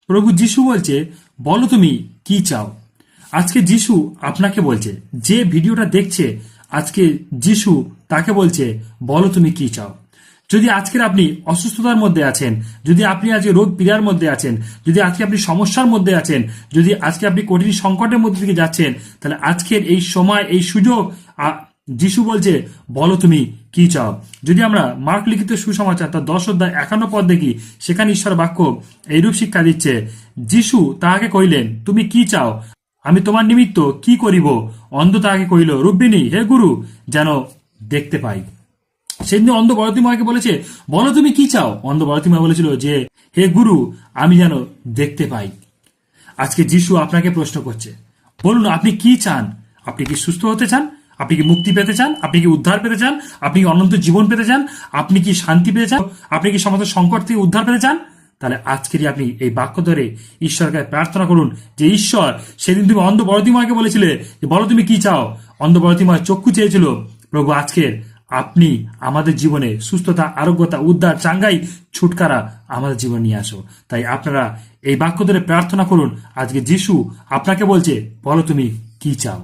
প্রভু যিশু বলছে, বলো তুমি কি চাও। আজকে যিশু আপনাকে বলছে, যে ভিডিওটা দেখছে আজকে যিশু তাকে বলছে, বলো তুমি কি চাও। যদি আজকের আপনি অসুস্থতার মধ্যে আছেন, যদি আপনি আজকে রোগ পীড়ার মধ্যে আছেন, যদি আজকে আপনি সমস্যার মধ্যে আছেন, যদি আজকে আপনি কঠিন সংকটের মধ্যে দিকে যাচ্ছেন, তাহলে আজকের এই সময়, এই সুযোগ যিশু বলছে, বলো তুমি কি চাও। যদি আমরা মার্ক লিখিত সুসমাচার তার 10 অধ্যায় 51 পদ দেখি, সেখানে ঈশ্বর বাক্য এইরূপ শিক্ষা দিচ্ছে, যিশু তাহাকে কহিলেন, তুমি কি চাও, আমি তোমার নিমিত্ত কি করিব। অন্ধ তাহাকে কহিল, রুব্বিনী, হে গুরু, যেন দেখতে পাই। সেদিন অন্ধ বরতিময়কে বলেছে, বলো তুমি কি চাও। অন্ধ বরতিময় বলেছিল যে, হে গুরু, আমি যেন দেখতে পাই। আজকে যিশু আপনাকে প্রশ্ন করছে, বলুন আপনি কি চান। আপনি কি সুস্থ হতে চান? আপনি কি মুক্তি পেতে চান? আপনি কি উদ্ধার পেতে চান? আপনি কি অনন্ত জীবন পেতে চান? আপনি কি শান্তি পেতে চান? আপনি কি সমস্ত সংকট থেকে উদ্ধার পেতে চান? তাহলে আজকেরই আপনি এই বাক্য ধরে ঈশ্বরকে প্রার্থনা করুন যে, ঈশ্বর, সেদিন তুমি অন্ধ বরতিময়কে বলেছিলে যে, বলো তুমি কি চাও। অন্ধ বরতিময় চক্ষু চেয়েছিল। প্রভু, আজকের আপনি আমাদের জীবনে সুস্থতা, আরোগ্যতা, উদ্ধার, চাঙ্গাই, ছুটকারা আমাদের জীবনে নিয়ে আসো। তাই আপনারা এই বাক্য ধরে প্রার্থনা করুন। আজকে যিশু আপনাকে বলছে, বলো তুমি কি চাও।